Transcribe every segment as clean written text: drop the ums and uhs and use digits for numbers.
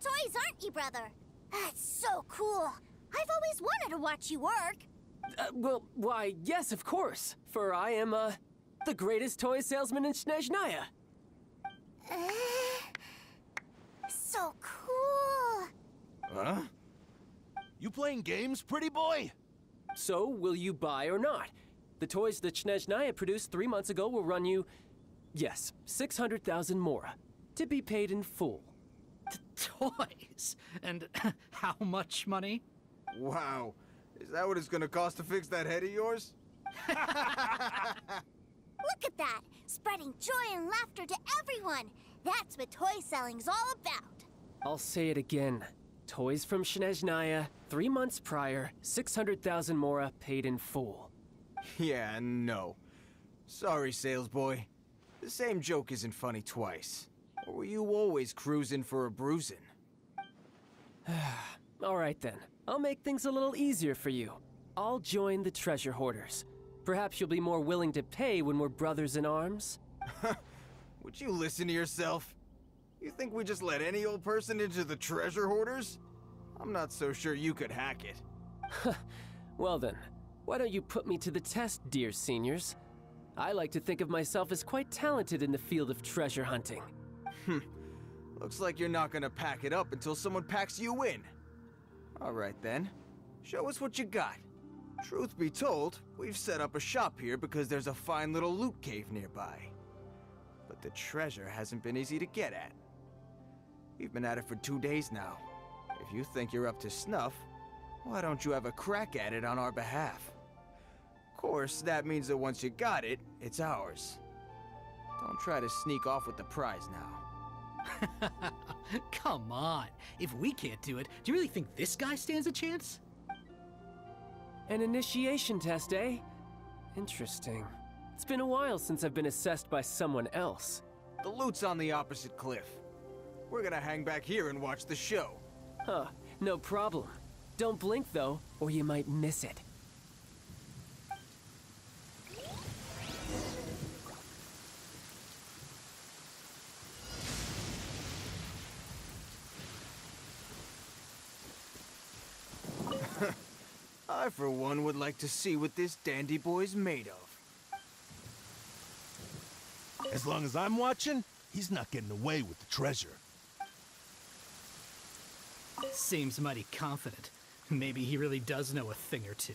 toys, aren't you, brother? That's so cool. I've always wanted to watch you work. Why, yes, of course. For I am, the greatest toy salesman in Snezhnaya. So cool. Huh? You playing games, pretty boy? So, will you buy or not? The toys that Snezhnaya produced 3 months ago will run you, yes, 600,000 mora, to be paid in full. Toys? And how much money? Wow. Is that what it's gonna cost to fix that head of yours? Look at that! Spreading joy and laughter to everyone! That's what toy selling's all about! I'll say it again. Toys from Snezhnaya, 3 months prior, 600,000 mora paid in full. Yeah, no. Sorry, sales boy. The same joke isn't funny twice. Or were you always cruising for a bruising? All right then. I'll make things a little easier for you. I'll join the treasure hoarders. Perhaps you'll be more willing to pay when we're brothers in arms? Would you listen to yourself? You think we just let any old person into the treasure hoarders? I'm not so sure you could hack it. Well then, why don't you put me to the test, dear seniors? I like to think of myself as quite talented in the field of treasure hunting. Looks like you're not gonna pack it up until someone packs you in. Alright then, show us what you got. Truth be told, we've set up a shop here because there's a fine little loot cave nearby. But the treasure hasn't been easy to get at. We've been at it for 2 days now. If you think you're up to snuff, why don't you have a crack at it on our behalf? Of course, that means that once you got it, it's ours. Don't try to sneak off with the prize now. Come on. If we can't do it, do you really think this guy stands a chance? An initiation test, eh? Interesting. It's been a while since I've been assessed by someone else. The loot's on the opposite cliff. We're gonna hang back here and watch the show. Huh, no problem. Don't blink though, or you might miss it. I, for one, would like to see what this dandy boy's made of. As long as I'm watching, he's not getting away with the treasure. Seems mighty confident. Maybe he really does know a thing or two.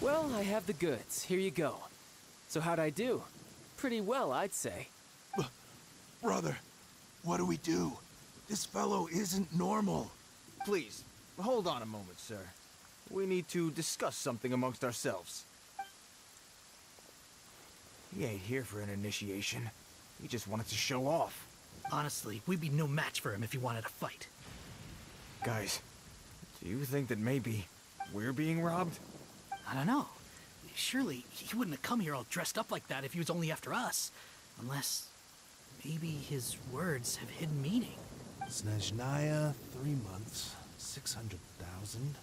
Well, I have the goods. Here you go. So how'd I do? Pretty well, I'd say. Brother, what do we do? This fellow isn't normal. Please, hold on a moment, sir. We need to discuss something amongst ourselves. He ain't here for an initiation. He just wanted to show off. Honestly, we'd be no match for him if he wanted to fight. Guys, do you think that maybe we're being robbed? I don't know. Surely he wouldn't have come here all dressed up like that if he was only after us. Unless maybe his words have hidden meaning. Snezhnaya, 3 months, 600,000.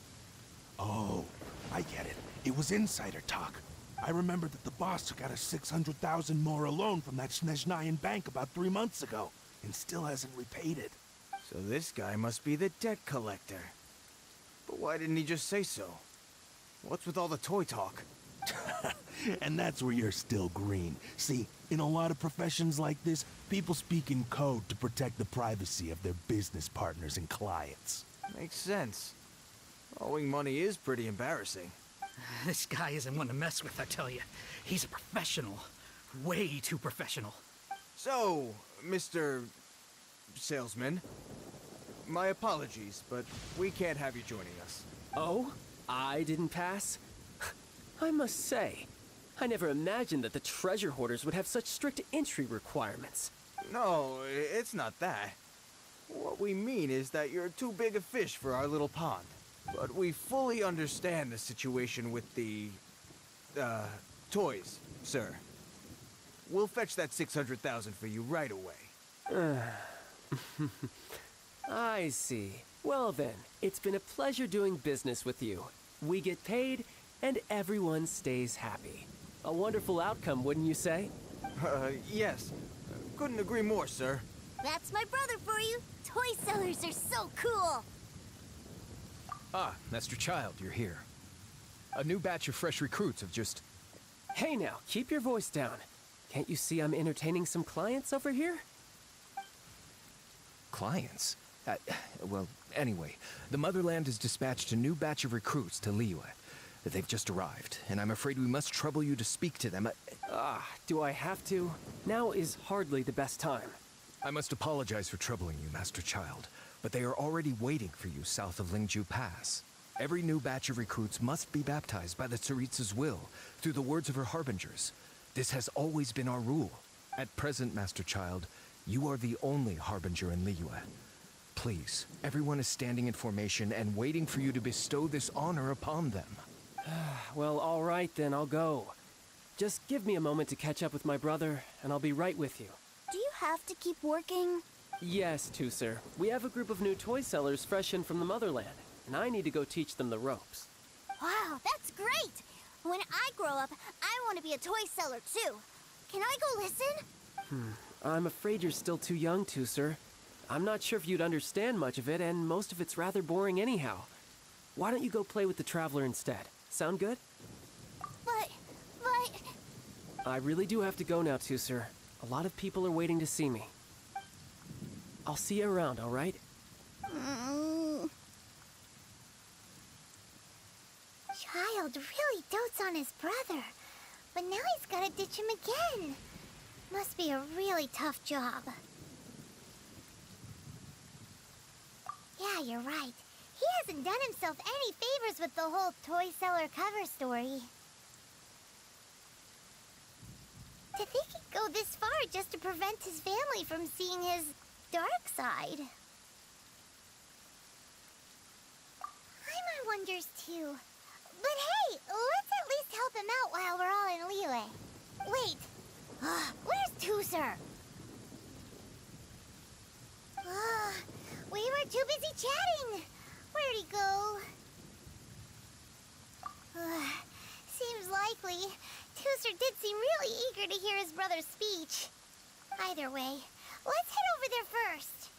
Oh, I get it. It was insider talk. I remember that the boss took out a 600,000 more loan from that Snezhnayan bank about 3 months ago, and still hasn't repaid it. So this guy must be the debt collector. But why didn't he just say so? What's with all the toy talk? And that's where you're still green. See, in a lot of professions like this, people speak in code to protect the privacy of their business partners and clients. Makes sense. Owing money is pretty embarrassing. This guy isn't one to mess with, I tell you. He's a professional. Way too professional. So, Mr. Salesman, my apologies, but we can't have you joining us. Oh? I didn't pass? I must say, I never imagined that the treasure hoarders would have such strict entry requirements. No, it's not that. What we mean is that you're too big a fish for our little pond. But we fully understand the situation with the, toys, sir. We'll fetch that 600,000 for you right away. I see. Well then, it's been a pleasure doing business with you. We get paid, and everyone stays happy. A wonderful outcome, wouldn't you say? Yes. Couldn't agree more, sir. That's my brother for you. Toy sellers are so cool. Ah, Master Childe, you're here. A new batch of fresh recruits have just... Hey now, keep your voice down. Can't you see I'm entertaining some clients over here? Clients? Well, anyway, the Motherland has dispatched a new batch of recruits to Liyue. They've just arrived, and I'm afraid we must trouble you to speak to them. Do I have to? Now is hardly the best time. I must apologize for troubling you, Master Childe, but they are already waiting for you south of Lingju Pass. Every new batch of recruits must be baptized by the Tsaritsa's will, through the words of her harbingers. This has always been our rule. At present, Master Childe, you are the only harbinger in Liyue. Please, everyone is standing in formation and waiting for you to bestow this honor upon them. Well, all right then, I'll go. Just give me a moment to catch up with my brother, and I'll be right with you. Do you have to keep working? Yes, too, sir. We have a group of new toy sellers fresh in from the Motherland, and I need to go teach them the ropes. Wow, that's great! When I grow up, I want to be a toy seller too. Can I go listen? I'm afraid you're still too young to, sir. I'm not sure if you'd understand much of it, and most of it's rather boring anyhow. Why don't you go play with the Traveler instead? Sound good? But... I really do have to go now, too, sir. A lot of people are waiting to see me. I'll see you around, all right? Childe really dotes on his brother, but now he's gotta ditch him again. Must be a really tough job. Yeah, you're right. He hasn't done himself any favors with the whole toy seller cover story. To think he'd go this far just to prevent his family from seeing his dark side. Paimon wonders too. But hey, let's at least help him out while we're all in Liyue. Wait, where's Tooser? We were too busy chatting. Where'd he go? Seems likely. Tooser did seem really eager to hear his brother's speech. Either way, let's head over there first.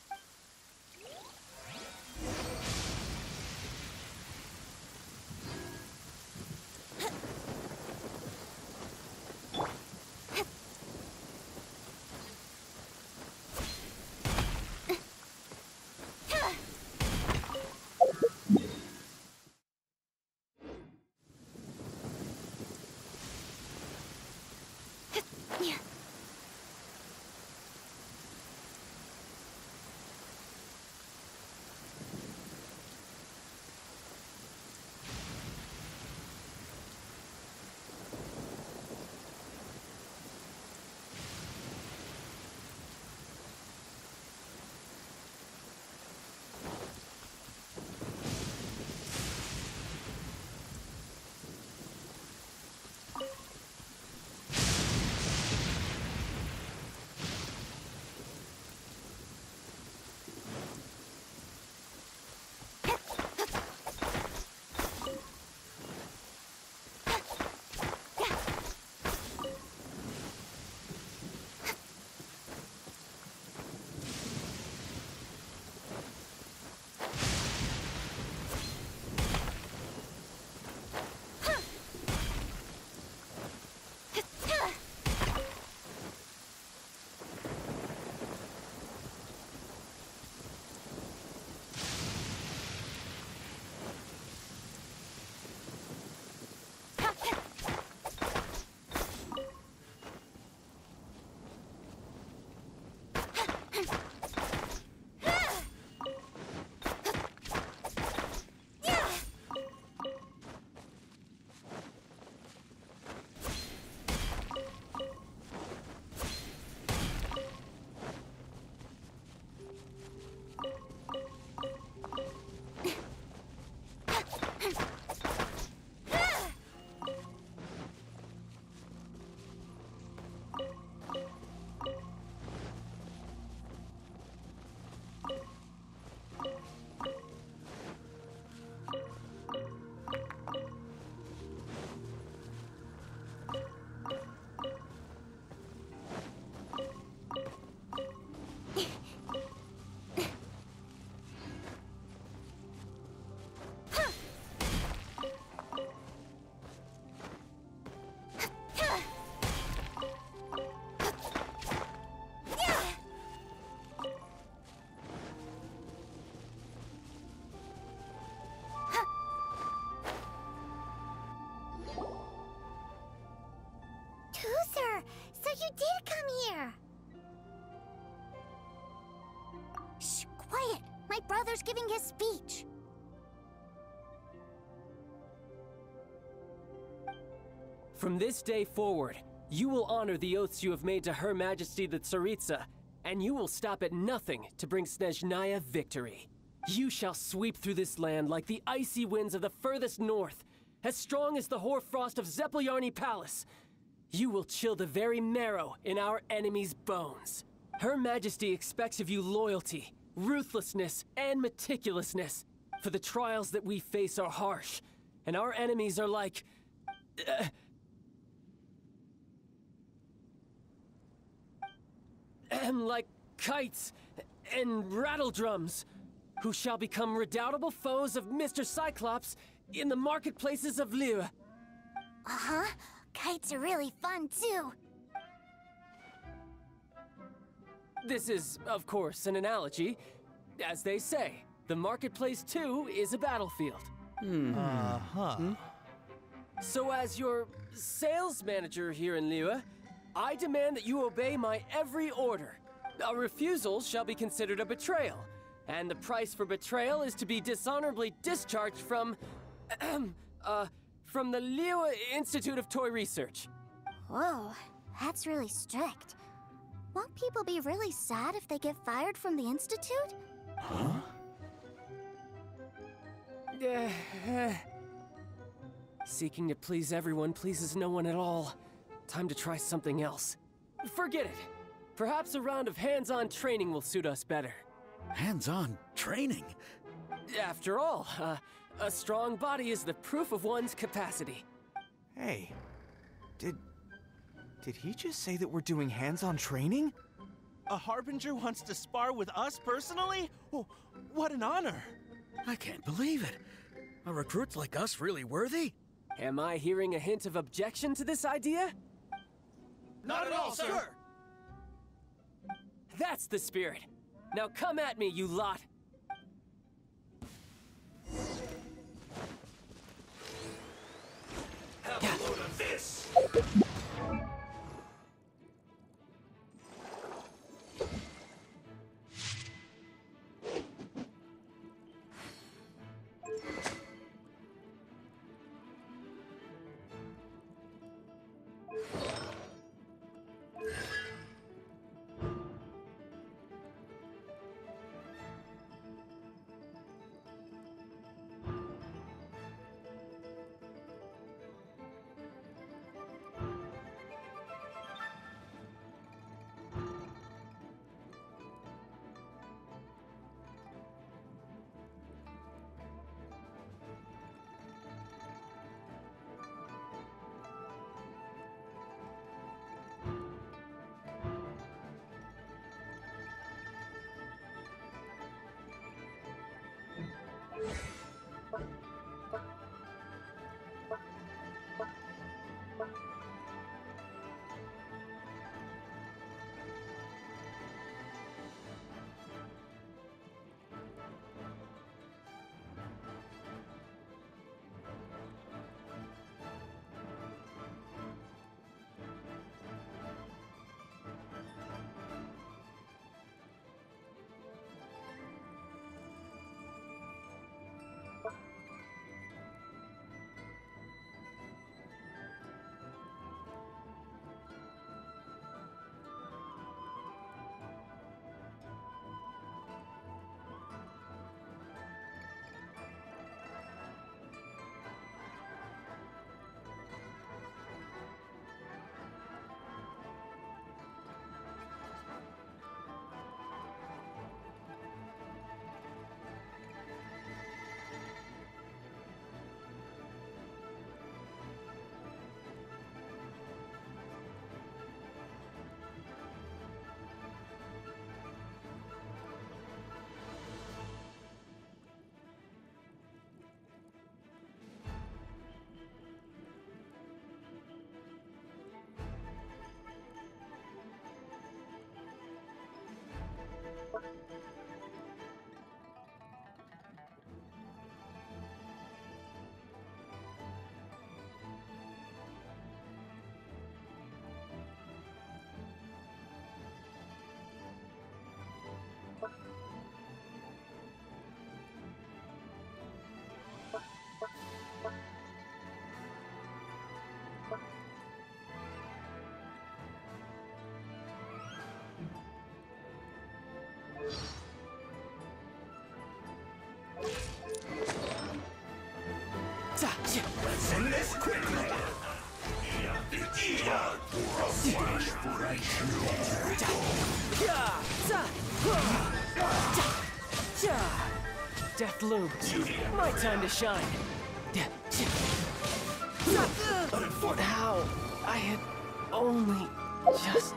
Tooser, so you did come here. Shh, quiet. My brother's giving his speech. From this day forward, you will honor the oaths you have made to Her Majesty the Tsaritsa, and you will stop at nothing to bring Snezhnaya victory. You shall sweep through this land like the icy winds of the furthest north, as strong as the hoarfrost of Zepelyarny Palace. You will chill the very marrow in our enemies' bones. Her Majesty expects of you loyalty, ruthlessness, and meticulousness, for the trials that we face are harsh, and our enemies are like... like kites and rattledrums, who shall become redoubtable foes of Mr. Cyclops in the marketplaces of Liyue. Uh-huh. Kites are really fun, too. This is, of course, an analogy. As they say, the marketplace, too, is a battlefield. So as your sales manager here in Liyue, I demand that you obey my every order. A refusal shall be considered a betrayal, and the price for betrayal is to be dishonorably discharged from the Liyue Institute of Toy Research. Whoa, that's really strict. Won't people be really sad if they get fired from the Institute? Seeking to please everyone pleases no one at all. Time to try something else. Forget it. Perhaps a round of hands-on training will suit us better. Hands-on training? After all, a strong body is the proof of one's capacity. Hey, did he just say that we're doing hands-on training? A Harbinger wants to spar with us personally? Oh, what an honor! I can't believe it. Are recruits like us really worthy? Am I hearing a hint of objection to this idea? Not at all, sir! That's the spirit. Now come at me, you lot. Have a load of this! Let's end this quickly. Death looms. My time to shine. How? I had only just...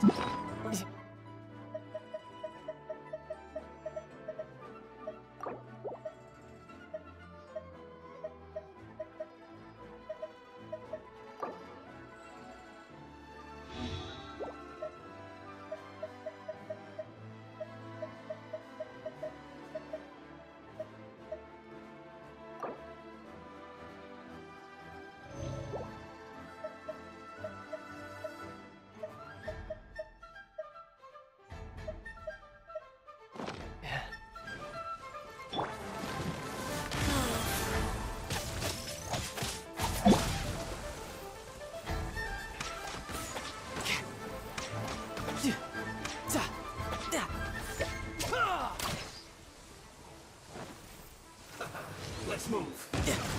Let's move.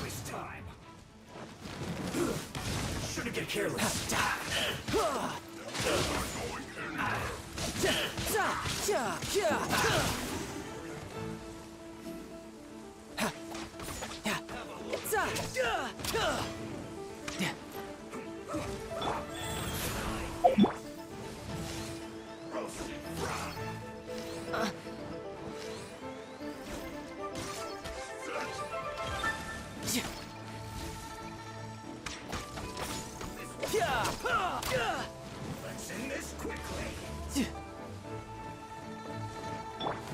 Waste time. Shouldn't get careless. Let's end this quickly.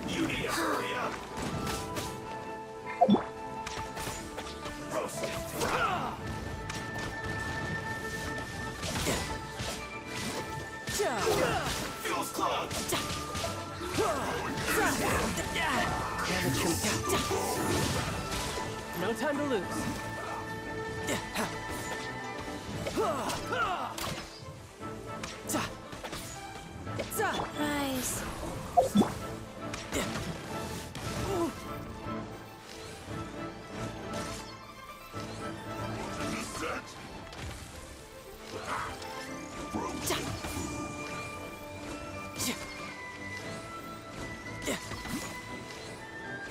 You need to hurry up. Roast it. Fuel's clogged. No time to lose. Nice.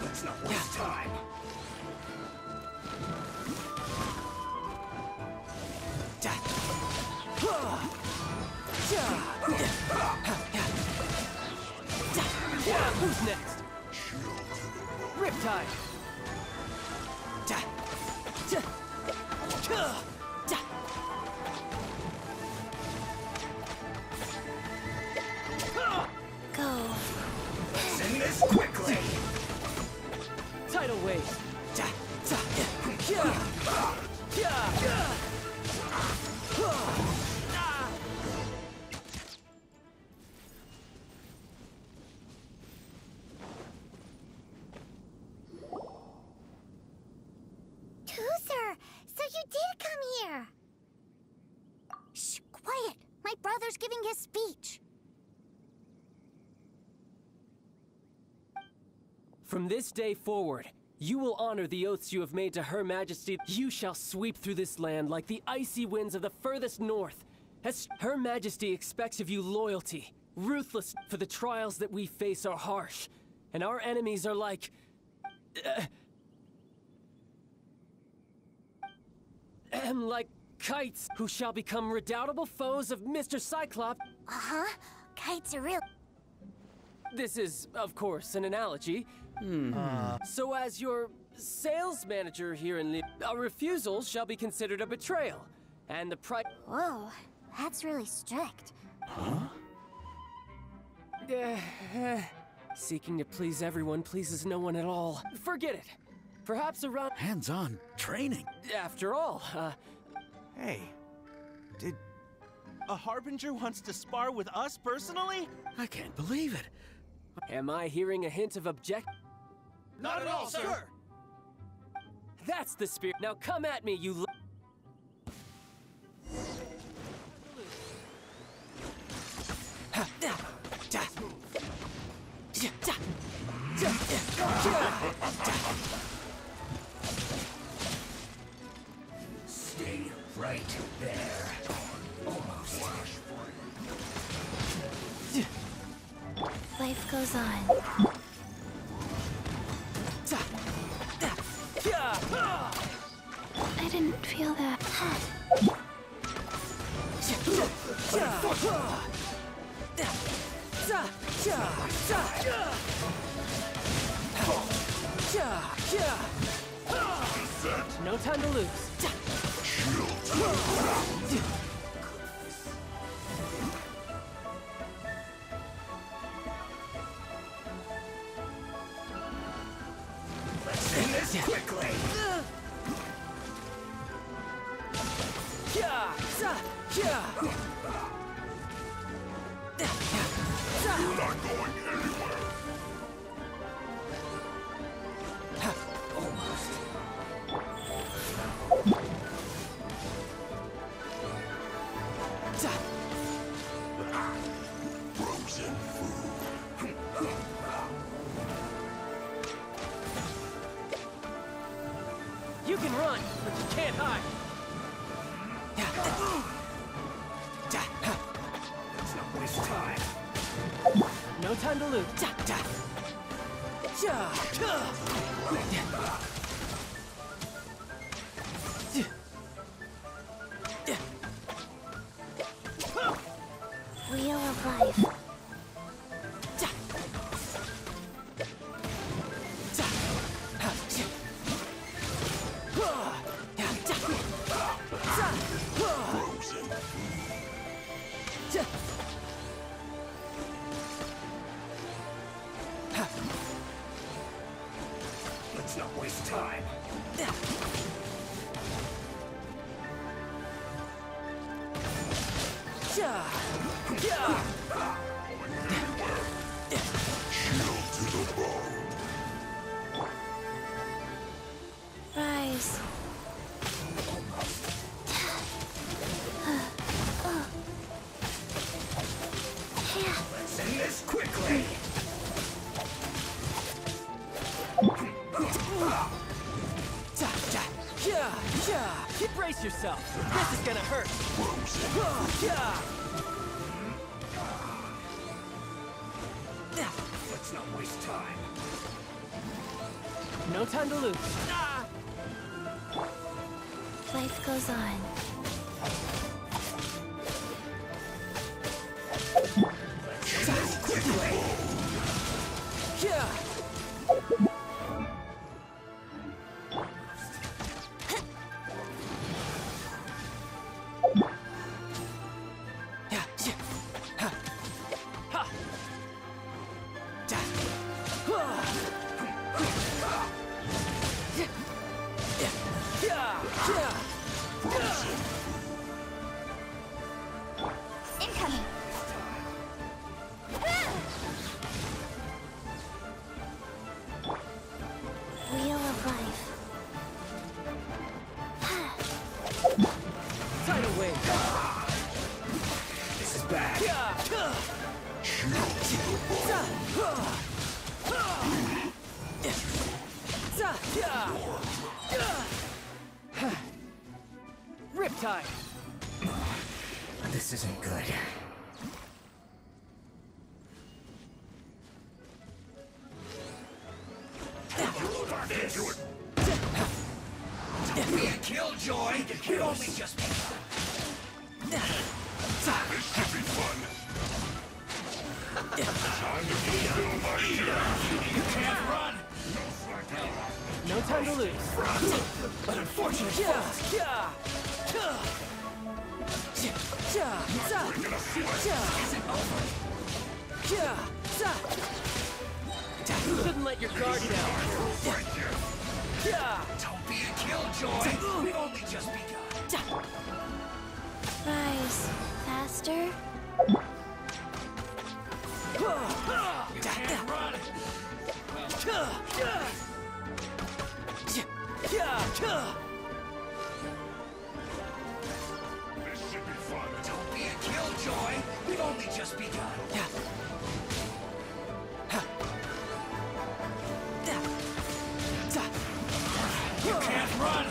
Let's not waste time. Who's next? Riptide. Go. Let's end this quickly. Tidal wave. Tooser, so you did come here. Shh, quiet. My brother's giving his speech. From this day forward, you will honor the oaths you have made to Her Majesty. You shall sweep through this land like the icy winds of the furthest north. As Her Majesty expects of you loyalty, ruthless, for the trials that we face are harsh, and our enemies are like... like kites, who shall become redoubtable foes of Mr. Cyclops. Uh-huh. Kites are real. This is, of course, an analogy. So as your sales manager here in a refusal shall be considered a betrayal, and the price... Whoa, that's really strict. Seeking to please everyone pleases no one at all. Forget it. Perhaps around... Hands-on training. After all, Hey, did... A Harbinger wants to spar with us personally? I can't believe it. am I hearing a hint of object... Not at all, sir! That's the spirit. Now come at me, you... Life goes on. I didn't feel that. No time to lose. Let's end this quickly. You're not going anywhere. Frozen food. You can run, but you can't hide. Let's not waste time. No time to lose. Wheel of life. Let's not waste time. Chilled to the bone. Rise. Let's end this quickly. Brace yourself. This is gonna hurt. Let's not waste time. No time to lose. Life goes on. Let's end this quickly. Incoming. Wheel of life. Tidal wave. This is bad. Riptide. This isn't good. This. Don't be a killjoy. It only just begun. This should be fun. Time to fulfill my You can't run. No time to lose. But unfortunately, isn't over. You shouldn't let your guard down. Don't be a killjoy. We've only just begun. Rise. Faster. You can't run. This should be fun. Don't be a killjoy. We've only just begun. You can't run.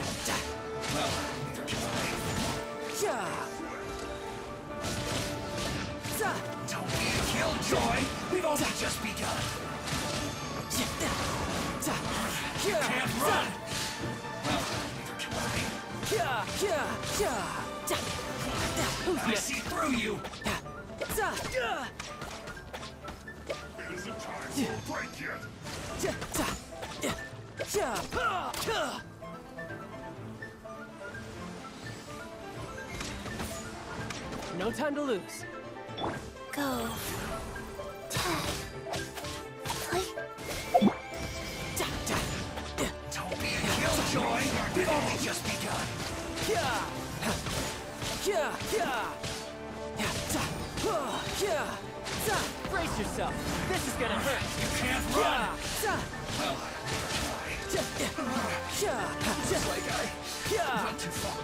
Well, neither can I. Don't be a killjoy! We've only just begun! You can't run! Well, neither can I. I see through you! It isn't time for a break yet. No time to lose. Go. Don't be a killjoy! We've only just begun! Brace yourself. This is gonna hurt. You can't run! Well, looks like I went too far.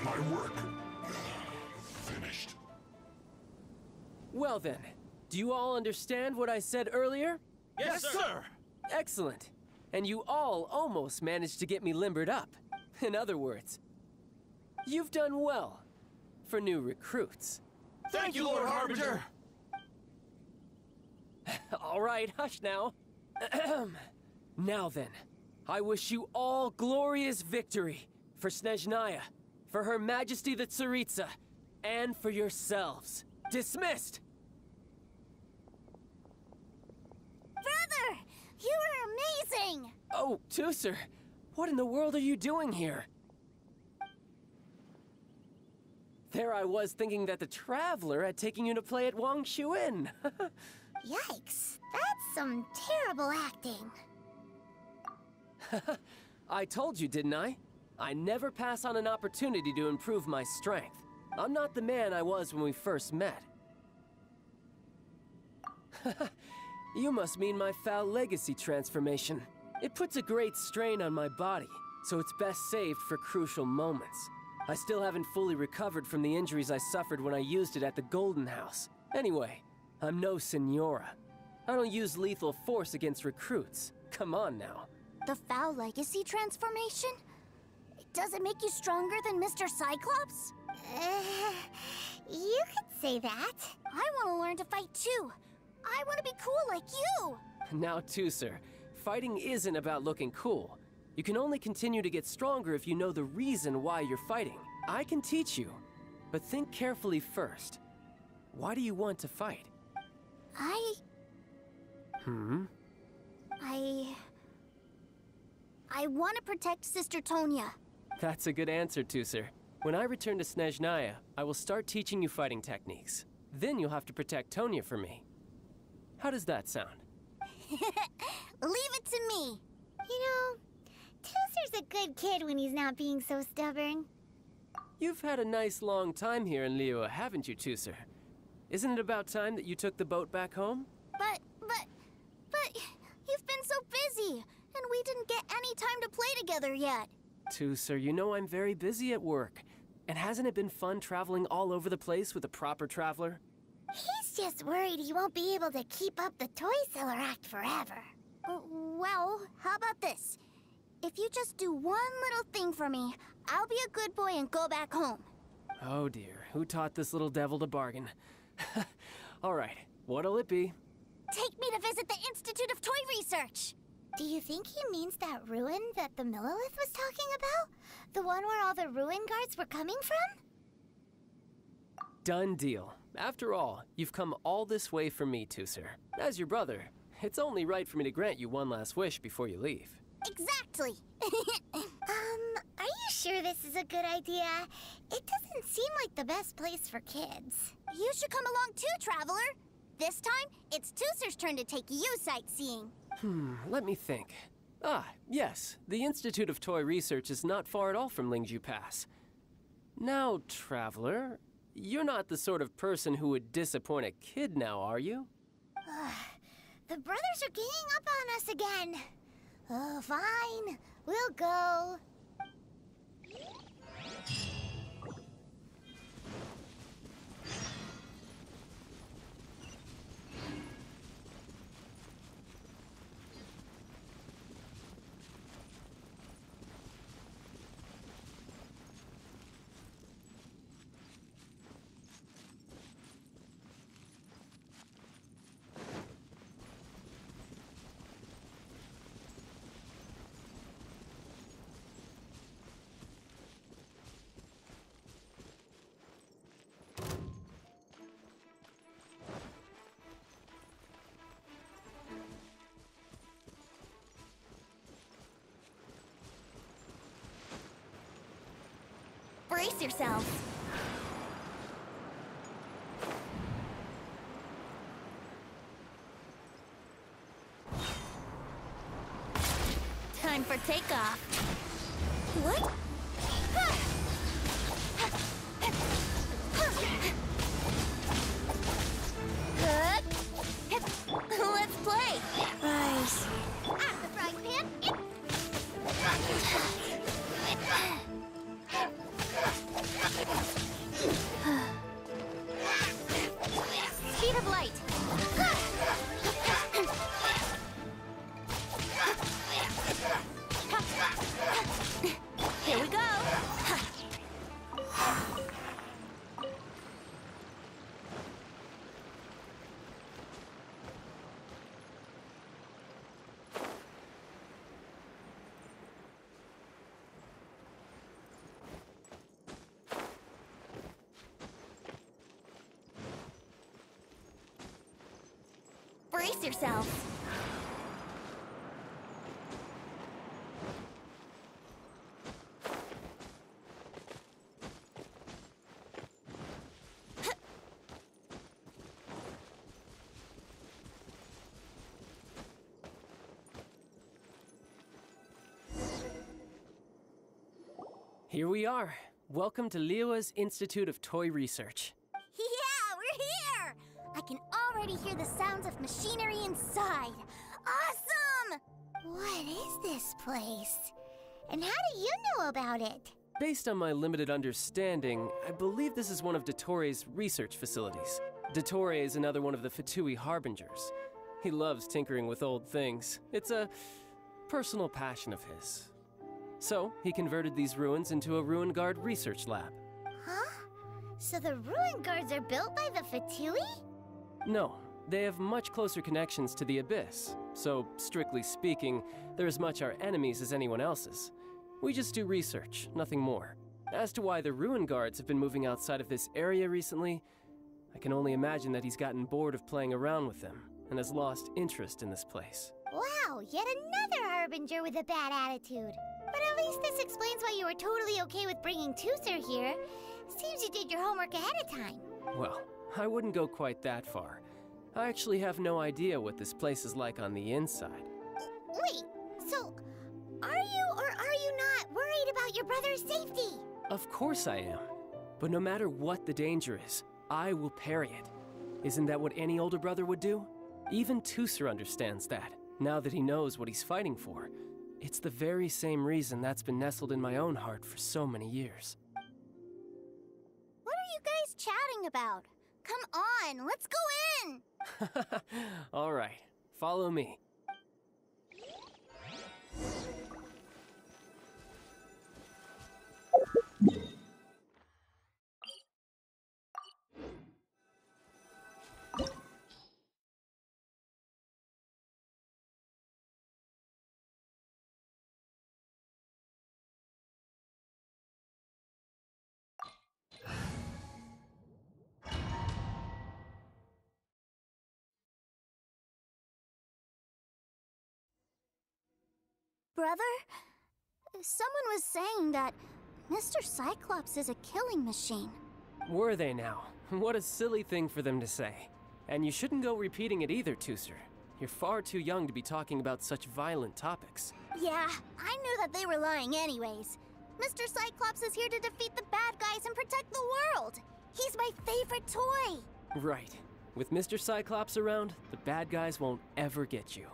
My work finished. Well then, do you all understand what I said earlier? Yes, sir! Excellent. And you all almost managed to get me limbered up. In other words, you've done well for new recruits. Thank you, Lord Harbinger! All right, hush now. Now then, I wish you all glorious victory for Snezhnaya, for Her Majesty the Tsaritsa, and for yourselves. Dismissed! Brother! You were amazing! Oh, Tusser, what in the world are you doing here? There I was thinking that the Traveler had taken you to play at Wang Shuin. Yikes, that's some terrible acting. I told you, didn't I? I never pass on an opportunity to improve my strength. I'm not the man I was when we first met. You must mean my foul legacy transformation. It puts a great strain on my body, so it's best saved for crucial moments. I still haven't fully recovered from the injuries I suffered when I used it at the Golden House. Anyway, I'm no Senora. I don't use lethal force against recruits. Come on now. The foul legacy transformation? Does it make you stronger than Mr. Cyclops? You could say that. I want to learn to fight too. I want to be cool like you. Now, Tusser, fighting isn't about looking cool. You can only continue to get stronger if you know the reason why you're fighting. I can teach you, but think carefully first. Why do you want to fight? I want to protect Sister Tonya. That's a good answer, Tusser. When I return to Snezhnaya, I will start teaching you fighting techniques. Then you'll have to protect Tonya for me. How does that sound? Leave it to me. You know, Tusser's a good kid when he's not being so stubborn. You've had a nice long time here in Liyue, haven't you, Tusser? Isn't it about time that you took the boat back home? But you've been so busy, and we didn't get any time to play together yet. Tusser, you know I'm very busy at work. And hasn't it been fun traveling all over the place with a proper traveler? He's just worried he won't be able to keep up the toy seller act forever. Well, how about this? If you just do one little thing for me, I'll be a good boy and go back home. Oh dear, who taught this little devil to bargain? All right, what'll it be? Take me to visit the Institute of Toy Research. Do you think he means that ruin that the Millilith was talking about? The one where all the ruin guards were coming from? Done deal. After all, you've come all this way for me, Tusser. As your brother, it's only right for me to grant you one last wish before you leave. Exactly. Are you sure this is a good idea? It doesn't seem like the best place for kids. You should come along too, Traveler. This time, it's Tusser's turn to take you sightseeing. Let me think. Ah, yes, the Institute of Toy Research is not far at all from Lingju Pass. Now, Traveler, you're not the sort of person who would disappoint a kid now, are you? The brothers are ganging up on us again. Oh, fine. We'll go. Brace yourselves. Time for takeoff. What? Let's play. Nice. At the frying pan. Speed of light. Here we go. Brace yourselves. Here we are. Welcome to Liyue's Institute of Toy Research. Yeah, we're here! I can already hear the sounds of machinery inside. Awesome! What is this place? And how do you know about it? Based on my limited understanding, I believe this is one of Dottoro's research facilities. Dottore is another one of the Fatui Harbingers. He loves tinkering with old things. It's a personal passion of his. So, he converted these ruins into a Ruin Guard research lab. Huh? So the ruin guards are built by the Fatui? No, they have much closer connections to the Abyss. So, strictly speaking, they're as much our enemies as anyone else's. We just do research, nothing more. As to why the Ruin Guards have been moving outside of this area recently, I can only imagine that he's gotten bored of playing around with them and has lost interest in this place. Wow, yet another Harbinger with a bad attitude. But at least this explains why you were totally okay with bringing Tooser here. Seems you did your homework ahead of time. Well, I wouldn't go quite that far. I actually have no idea what this place is like on the inside. Wait, so are you or are you not worried about your brother's safety? Of course I am. But no matter what the danger is, I will parry it. Isn't that what any older brother would do? Even Tooser understands that, now that he knows what he's fighting for. It's the very same reason that's been nestled in my own heart for so many years. What are you guys chatting about? Come on, let's go in! All right, follow me. Brother? Someone was saying that Mr. Cyclops is a killing machine. Were they now? What a silly thing for them to say. And you shouldn't go repeating it either, Tooser. You're far too young to be talking about such violent topics. Yeah, I knew that they were lying anyways. Mr. Cyclops is here to defeat the bad guys and protect the world. He's my favorite toy. Right. With Mr. Cyclops around, the bad guys won't ever get you.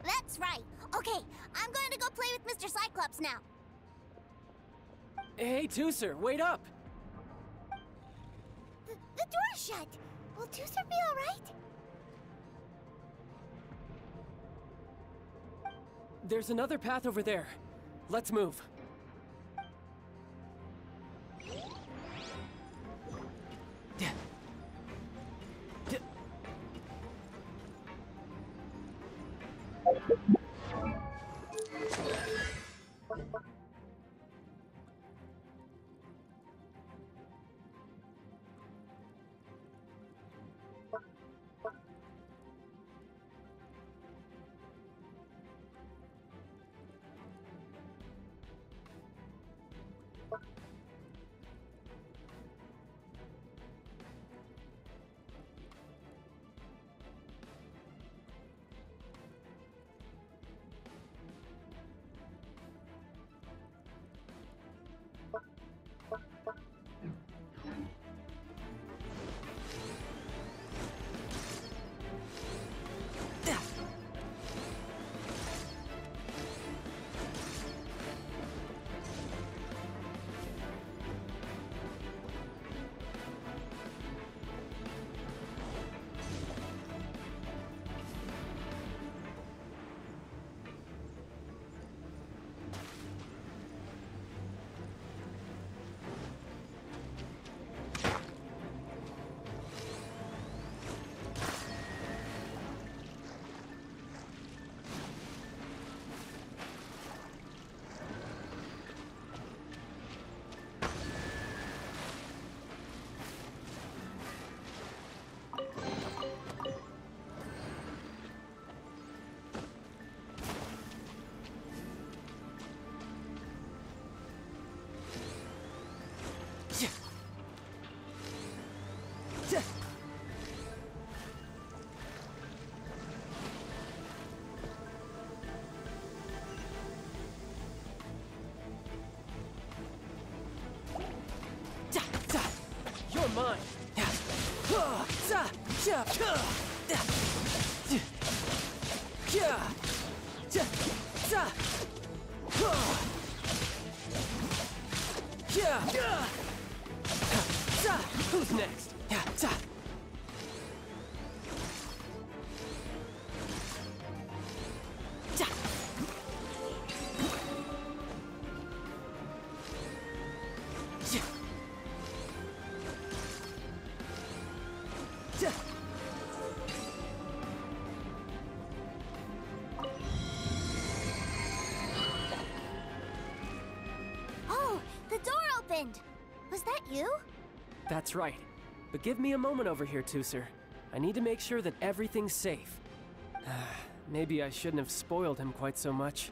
That's right. Okay, I'm going to go play with Mr. Cyclops now. Hey, Tooser, wait up! The door's shut. Will Tooser be all right? There's another path over there. Let's move. You're mine. Who's next? Oh, the door opened. Was that you? That's right. But give me a moment over here, Tooser. I need to make sure that everything's safe. Maybe I shouldn't have spoiled him quite so much.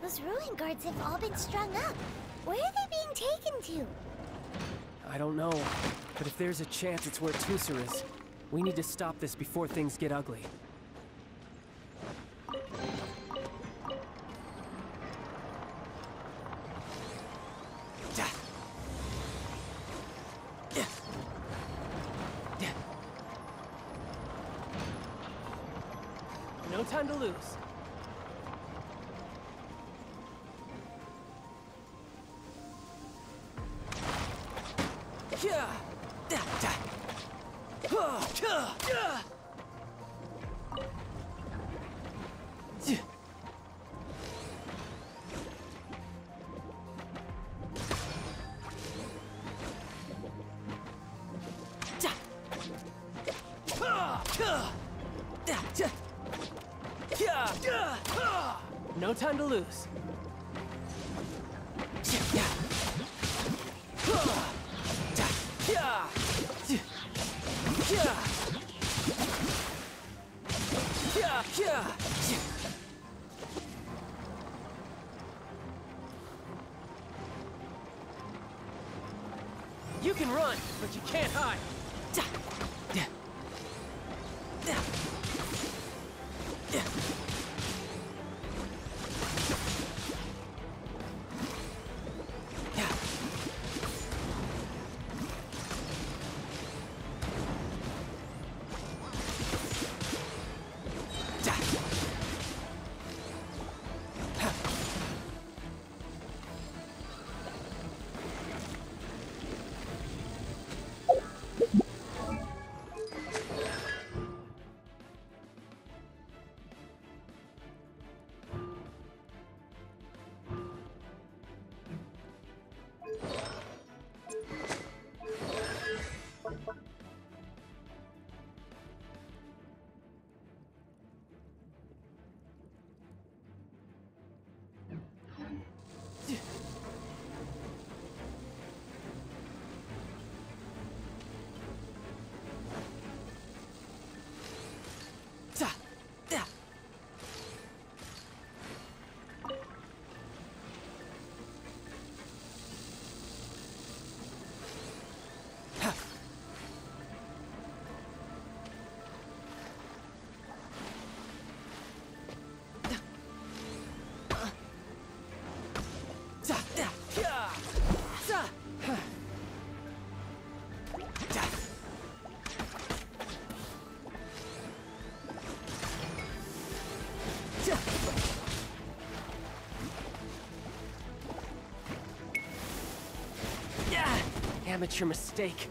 Those ruin guards have all been strung up. Where are they being taken to? I don't know, but if there's a chance it's where Tooser is, we need to stop this before things get ugly. No time to lose. No time to lose. You can run, but you can't hide. Amateur mistake.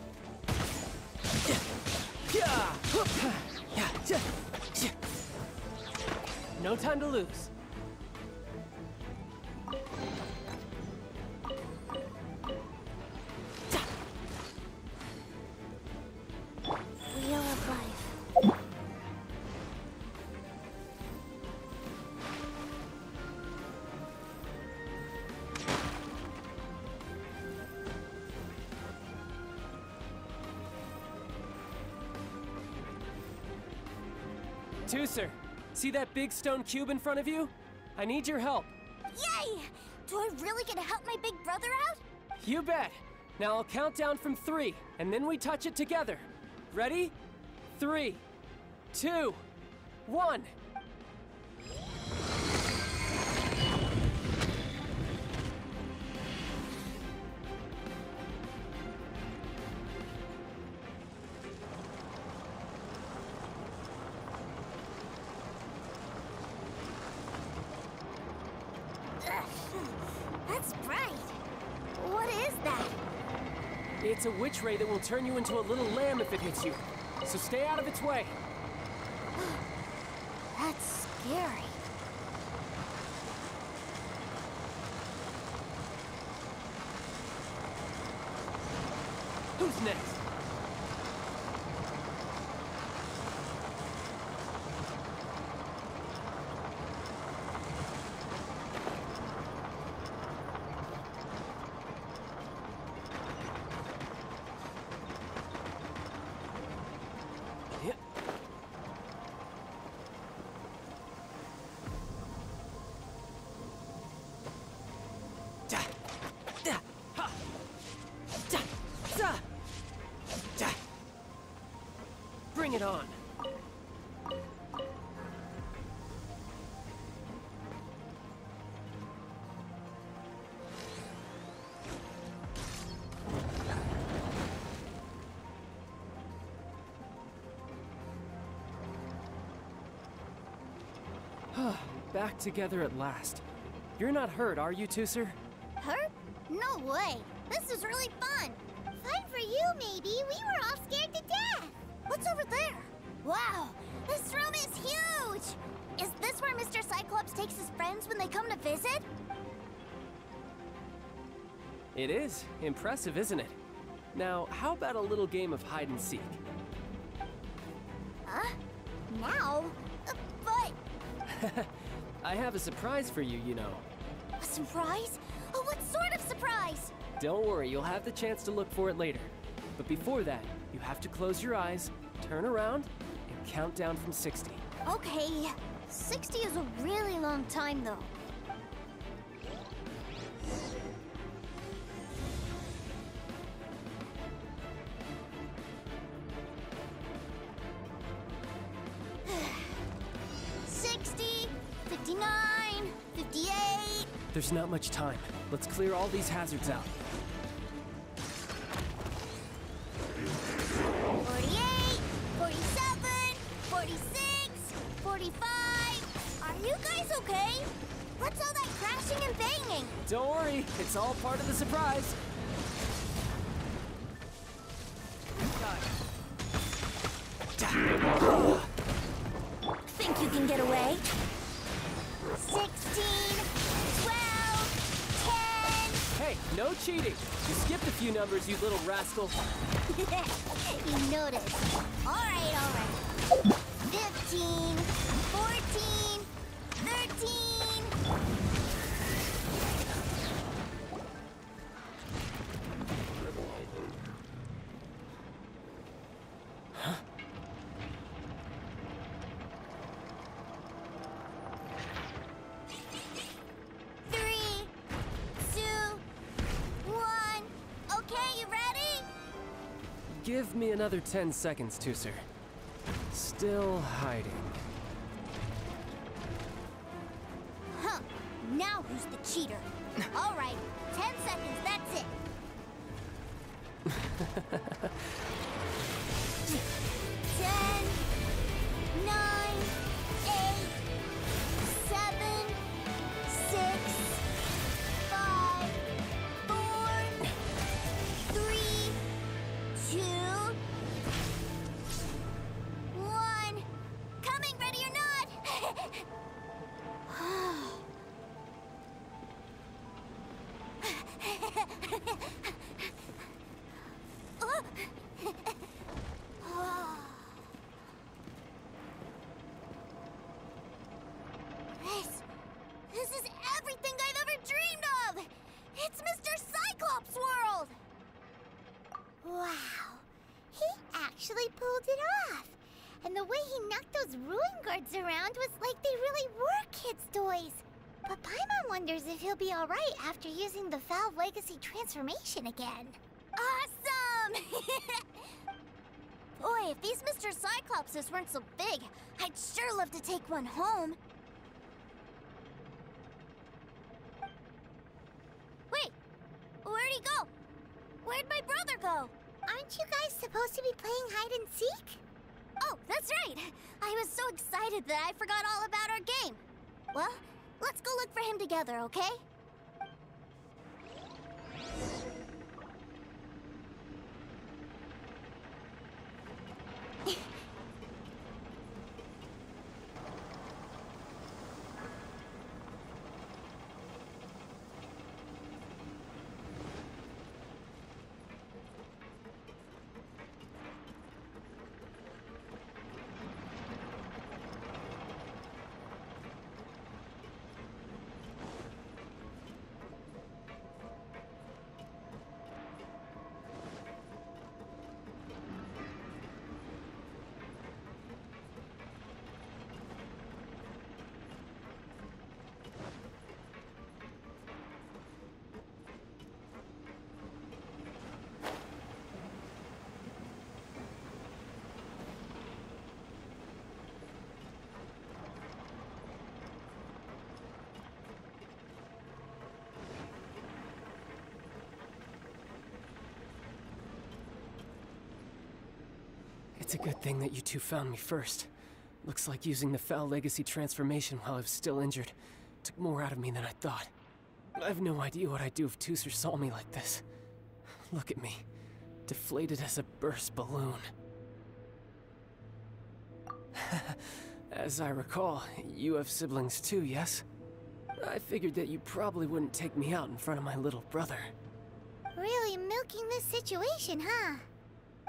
No time to lose. Wheel of life. Tooser, see that big stone cube in front of you? I need your help. Yay! Do I really get to help my big brother out? You bet. Now I'll count down from 3, and then we touch it together. Ready? 3, 2, 1. That's bright. What is that? It's a witch ray that will turn you into a little lamb if it hits you. So stay out of its way. That's scary. Who's next? Bring it on. Back together at last. You're not hurt, are you, Tooser? Hurt? No way. This is really fun. Fun for you, maybe. We were all scared to death. What's over there? Wow, this room is huge. Is this where Mr. Cyclops takes his friends when they come to visit? It is. Impressive, isn't it? Now, how about a little game of hide and seek? Huh? Now? But... I have a surprise for you, you know. A surprise? Oh, what sort of surprise? Don't worry, you'll have the chance to look for it later. But before that, you have to close your eyes, turn around, and count down from 60. Okay. 60 is a really long time, though. There's not much time. Let's clear all these hazards out. 48, 47, 46, 45. Are you guys okay? What's all that crashing and banging? Don't worry, it's all part of the surprise. Think you can get away? 16, 12, 10. Hey, no cheating. You skipped a few numbers, you little rascal. You noticed. All right. 15, 14, 13. Give me another 10 seconds, Tooser. Still hiding. Huh. Now who's the cheater? All right, 10 seconds, that's it. 10, 9, 8, 7, 6, 5, 4, 3, 2, 1. Coming, ready or not? This is everything I've ever dreamed of! It's Mr. Cyclops' world! Wow, he actually pulled it off. And the way he knocked those ruin guards around was like they really were kids' toys. But Paimon wonders if he'll be alright after using the Valve Legacy transformation again. Awesome! Boy, if these Mr. Cyclopses weren't so big, I'd sure love to take one home. Wait, where'd he go? Where'd my brother go? Aren't you guys supposed to be playing hide and seek? Oh, that's right! I was so excited that I forgot all about our game. Well, let's go look for him together, okay? It's a good thing that you two found me first. Looks like using the Foul Legacy transformation while I was still injured took more out of me than I thought. I have no idea what I'd do if Tooser saw me like this. Look at me, deflated as a burst balloon. As I recall, you have siblings too, yes? I figured that you probably wouldn't take me out in front of my little brother. Really milking this situation, huh?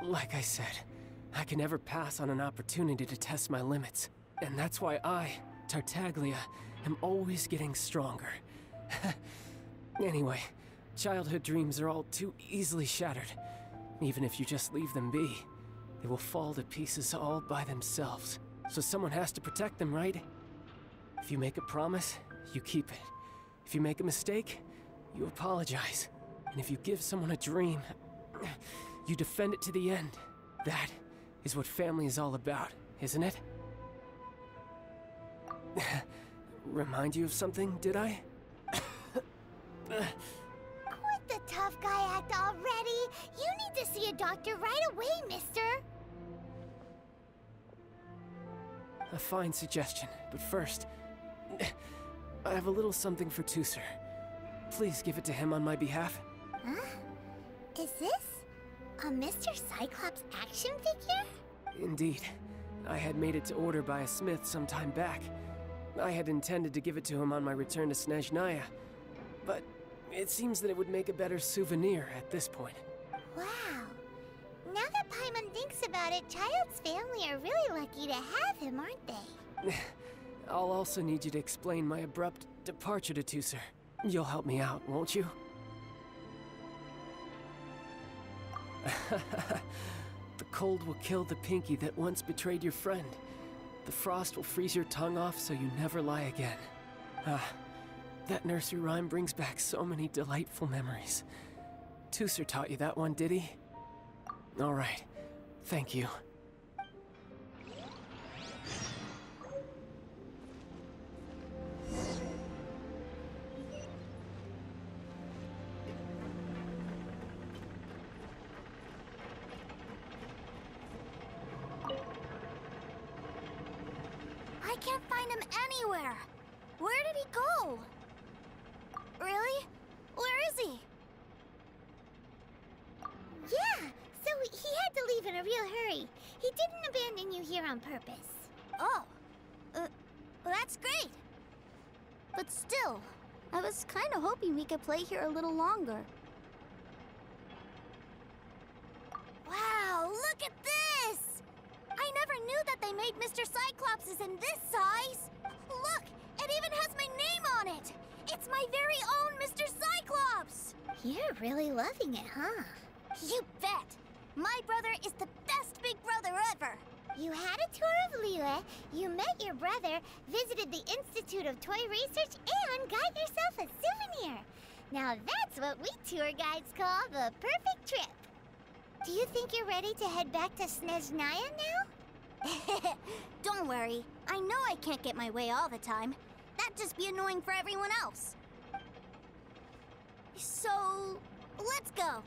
Like I said, I can never pass on an opportunity to test my limits. And that's why I, Tartaglia, am always getting stronger. Anyway, childhood dreams are all too easily shattered. Even if you just leave them be, they will fall to pieces all by themselves. So someone has to protect them, right? If you make a promise, you keep it. If you make a mistake, you apologize. And if you give someone a dream, you defend it to the end. That is what family is all about, isn't it? Remind you of something, did I? Quit the tough guy act already! You need to see a doctor right away, mister! A fine suggestion, but first, I have a little something for Tooser. Please give it to him on my behalf. Huh? Is this a Mr. Cyclops action figure? Indeed. I had made it to order by a smith some time back. I had intended to give it to him on my return to Snezhnaya, but it seems that it would make a better souvenir at this point. Wow. Now that Paimon thinks about it, Childe's family are really lucky to have him, aren't they? I'll also need you to explain my abrupt departure to Tooser. You'll help me out, won't you? The cold will kill the pinky that once betrayed your friend. The frost will freeze your tongue off so you never lie again. That nursery rhyme brings back so many delightful memories. Tooser taught you that one, did he? All right. Thank you. I can't find him anywhere. Where did he go? Really? Where is he? Yeah, so he had to leave in a real hurry. He didn't abandon you here on purpose. Oh, that's great. But still, I was kind of hoping we could play here a little longer. Wow, look at this! I never knew that they made Mr. Cyclopses in this size! Look, it even has my name on it! It's my very own Mr. Cyclops! You're really loving it, huh? You bet! My brother is the best big brother ever! You had a tour of Lila, you met your brother, visited the Institute of Toy Research, and got yourself a souvenir! Now that's what we tour guides call the perfect trip! Do you think you're ready to head back to Snezhnaya now? Don't worry. I know I can't get my way all the time. That'd just be annoying for everyone else. So, let's go.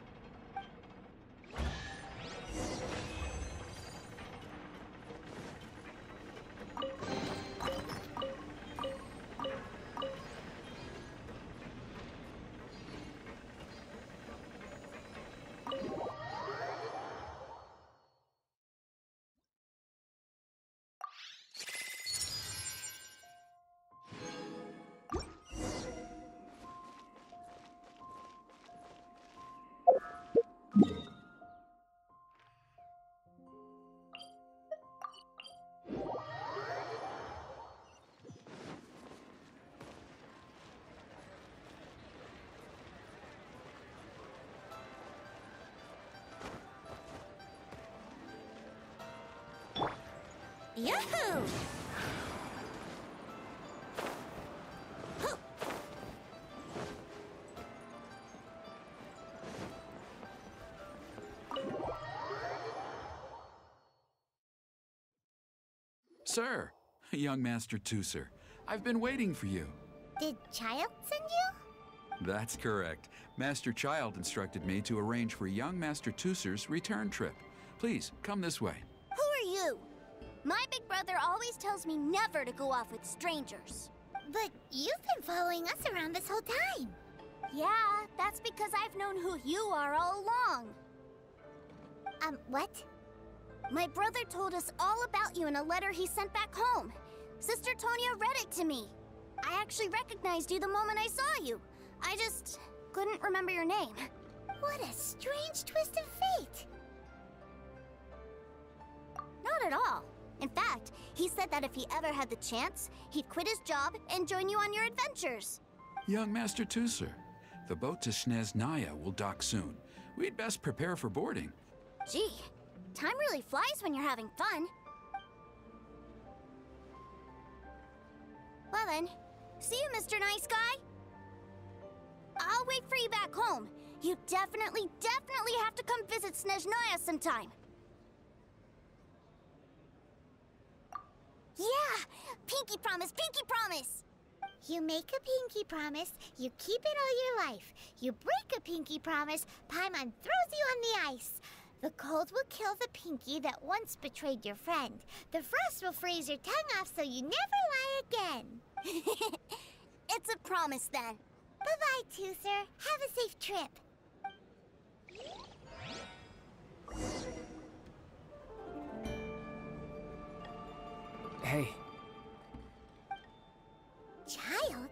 Yahoo! Sir, young Master Tooser, I've been waiting for you. Did Childe send you? That's correct. Master Childe instructed me to arrange for young Master Tooser's return trip. Please, come this way. Who are you? My big brother always tells me never to go off with strangers. But you've been following us around this whole time. Yeah, that's because I've known who you are all along. What? My brother told us all about you in a letter he sent back home. Sister Tonya read it to me. I actually recognized you the moment I saw you. I just couldn't remember your name. What a strange twist of fate. Not at all. In fact, he said that if he ever had the chance, he'd quit his job and join you on your adventures. Young Master Tooser, the boat to Snezhnaya will dock soon. We'd best prepare for boarding. Gee, time really flies when you're having fun. Well then, see you, Mr. Nice Guy. I'll wait for you back home. You definitely have to come visit Snezhnaya sometime. Yeah! Pinky promise, pinky promise! You make a pinky promise, you keep it all your life. You break a pinky promise, Paimon throws you on the ice. The cold will kill the pinky that once betrayed your friend. The frost will freeze your tongue off so you never lie again. It's a promise then. Bye-bye, Tooser. Have a safe trip. Hey. Child?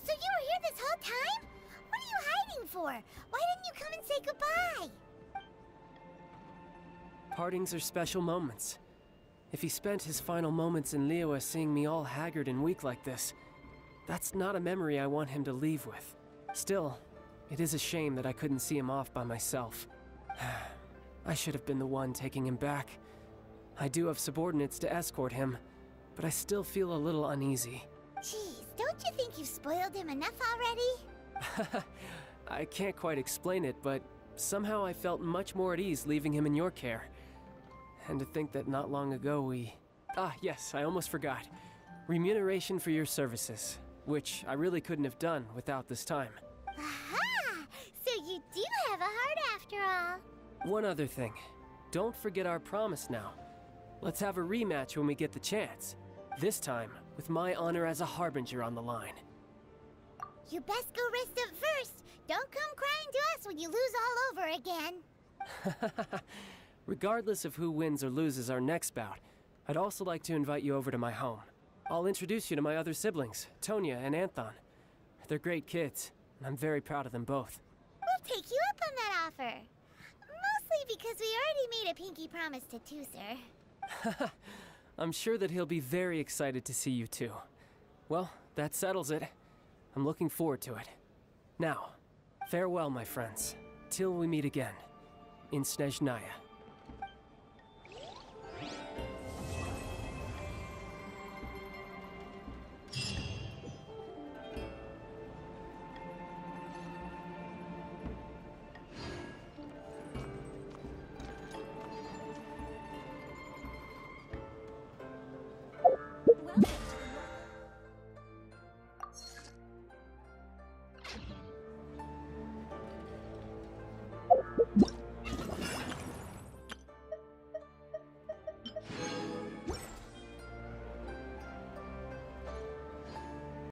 So you were here this whole time? What are you hiding for? Why didn't you come and say goodbye? Partings are special moments. If he spent his final moments in Liyue seeing me all haggard and weak like this, that's not a memory I want him to leave with. Still, it is a shame that I couldn't see him off by myself. I should have been the one taking him back. I do have subordinates to escort him, but I still feel a little uneasy. Jeez, don't you think you've spoiled him enough already? I can't quite explain it, but somehow I felt much more at ease leaving him in your care. And to think that not long ago we... Ah, yes, I almost forgot. Remuneration for your services, which I really couldn't have done without this time. Aha! So you do have a heart after all. One other thing. Don't forget our promise now. Let's have a rematch when we get the chance. This time, with my honor as a Harbinger on the line. You best go rest up first. Don't come crying to us when you lose all over again. Regardless of who wins or loses our next bout, I'd also like to invite you over to my home. I'll introduce you to my other siblings, Tonya and Anthon. They're great kids, and I'm very proud of them both. We'll take you up on that offer. Mostly because we already made a pinky promise to Tooser. I'm sure that he'll be very excited to see you too. Well, that settles it. I'm looking forward to it. Now, farewell, my friends, till we meet again in Snezhnaya.